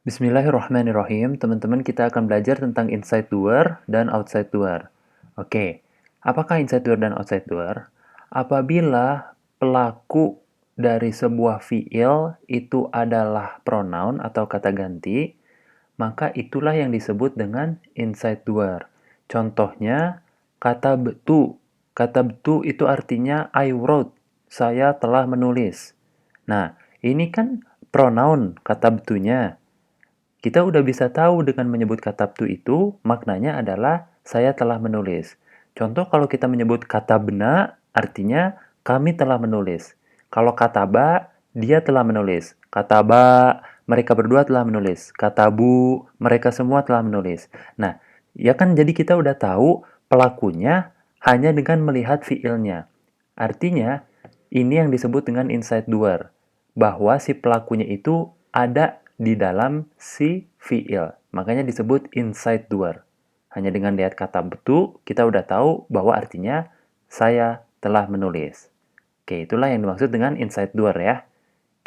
Bismillahirrahmanirrahim. Teman-teman, kita akan belajar tentang inside doer dan outside doer. Oke, apakah inside doer dan outside doer? Apabila pelaku dari sebuah fiil itu adalah pronoun atau kata ganti, maka itulah yang disebut dengan inside doer. Contohnya, kata betu. Kata betu itu artinya I wrote, saya telah menulis. Nah, ini kan pronoun kata betunya. Kita udah bisa tahu dengan menyebut kata katabtu itu, maknanya adalah saya telah menulis. Contoh kalau kita menyebut kata bena, artinya kami telah menulis. Kalau kata ba, dia telah menulis. Kata ba, mereka berdua telah menulis. Kata bu, mereka semua telah menulis. Nah, ya kan jadi kita udah tahu pelakunya hanya dengan melihat fiilnya. Artinya, ini yang disebut dengan inside doer. Bahwa si pelakunya itu ada di dalam si fiil. Makanya disebut inside doer. Hanya dengan lihat kata betu, kita udah tahu bahwa artinya saya telah menulis. Oke, itulah yang dimaksud dengan inside doer ya.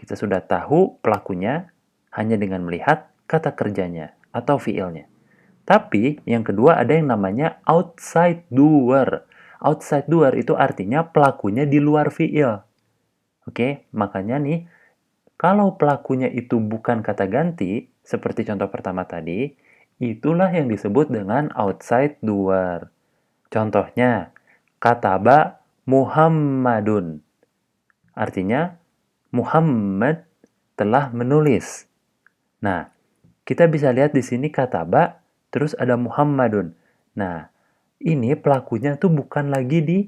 Kita sudah tahu pelakunya hanya dengan melihat kata kerjanya atau fiilnya. Tapi yang kedua ada yang namanya outside doer. Outside doer itu artinya pelakunya di luar fiil. Oke, makanya nih kalau pelakunya itu bukan kata ganti, seperti contoh pertama tadi, itulah yang disebut dengan outside doer. Contohnya, kataba Muhammadun. Artinya, Muhammad telah menulis. Nah, kita bisa lihat di sini kataba, terus ada Muhammadun. Nah, ini pelakunya tuh bukan lagi di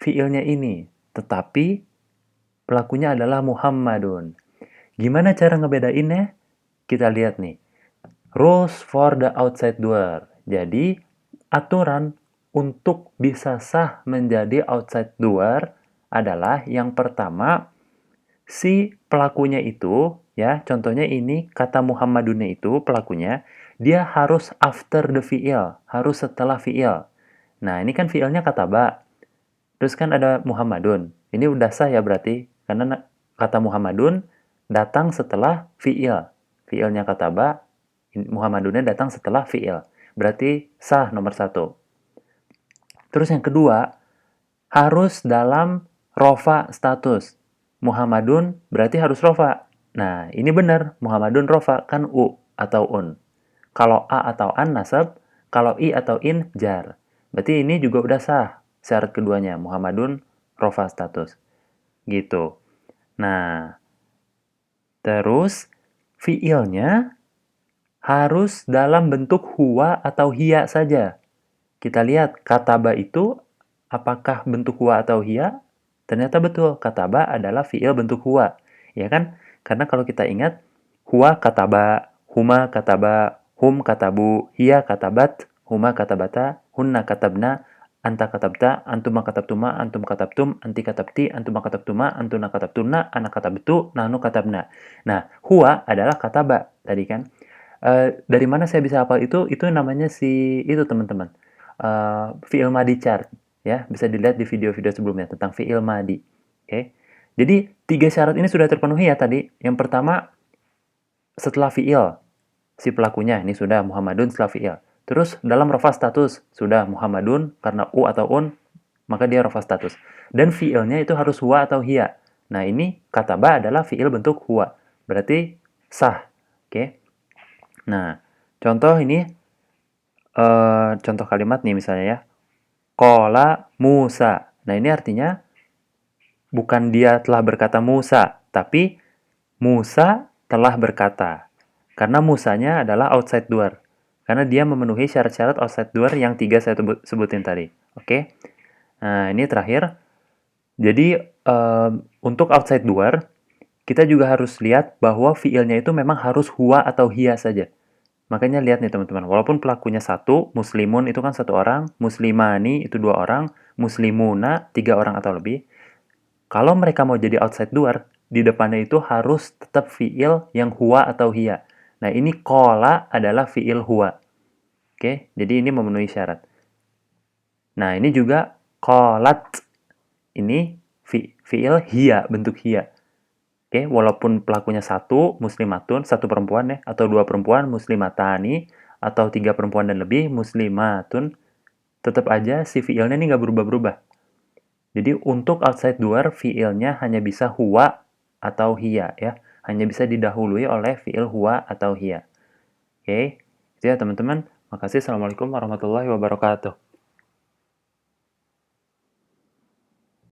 fiilnya ini, tetapi pelakunya adalah Muhammadun. Gimana cara ngebedainnya? Kita lihat nih. Rules for the outside doer. Jadi, aturan untuk bisa sah menjadi outside doer adalah yang pertama, si pelakunya itu, ya, contohnya ini kata Muhammadunnya itu pelakunya, dia harus after the fi'il, harus setelah fi'il. Nah, ini kan fi'ilnya kata ba. Terus kan ada Muhammadun. Ini udah sah ya berarti, karena kata Muhammadun datang setelah fi'il. Fi'ilnya kata ba, Muhammadunnya datang setelah fi'il. Berarti sah nomor satu. Terus yang kedua, harus dalam rofa status. Muhammadun berarti harus rofa. Nah, ini benar. Muhammadun rofa kan u atau un. Kalau a atau an nasab, kalau i atau in jar. Berarti ini juga udah sah. Syarat keduanya, Muhammadun rofa status. Gitu. Nah, terus fiilnya harus dalam bentuk huwa atau hiya saja. Kita lihat kataba itu apakah bentuk huwa atau hiya? Ternyata betul, kataba adalah fiil bentuk huwa. Ya kan? Karena kalau kita ingat, huwa kataba, huma kataba, hum katabu, hiya katabat, huma katabata, hunna katabna, anta katabta, antuma katabtuma, antum katabtum, anti katabti, antuma katabtuma, antuna katabtuna, ana katabtu, nahnu katabna. Nah, huwa adalah kataba tadi kan. Dari mana saya bisa hafal itu? Itu namanya si itu teman-teman. Fi'il madi chart ya, bisa dilihat di video-video sebelumnya tentang fi'il madi. Oke. Jadi tiga syarat ini sudah terpenuhi ya tadi. Yang pertama setelah fi'il si pelakunya ini sudah Muhammadun setelah fi'il. Terus dalam rafa status sudah Muhammadun karena u atau un maka dia rafa status. Dan fi'ilnya itu harus huwa atau hiya. Nah, ini kataba adalah fi'il bentuk huwa. Berarti sah. Oke. Nah, contoh ini contoh kalimat nih misalnya ya. Kola Musa. Nah, ini artinya bukan dia telah berkata Musa, tapi Musa telah berkata. Karena Musanya adalah outside doer. Karena dia memenuhi syarat-syarat outside doer yang tiga saya sebutin tadi. Oke. Nah, ini terakhir. Jadi, untuk outside doer, kita juga harus lihat bahwa fiilnya itu memang harus huwa atau hiya saja. Makanya lihat nih teman-teman, walaupun pelakunya satu, muslimun itu kan satu orang, muslimani itu dua orang, muslimuna tiga orang atau lebih. Kalau mereka mau jadi outside doer, di depannya itu harus tetap fiil yang huwa atau hiya. Nah, ini kola adalah fiil huwa. Oke, jadi ini memenuhi syarat. Nah, ini juga kolat. Ini fiil hiya, bentuk hiya. Oke, walaupun pelakunya satu, muslimatun, satu perempuan ya, atau dua perempuan, muslimatani, atau tiga perempuan dan lebih, muslimatun, tetap aja si fiilnya ini nggak berubah-berubah. Jadi untuk outside doer, fiilnya hanya bisa huwa atau hiya ya. Hanya bisa didahului oleh fiil huwa atau hiya. Oke, itu ya teman-teman. Makasih. Assalamualaikum warahmatullahi wabarakatuh.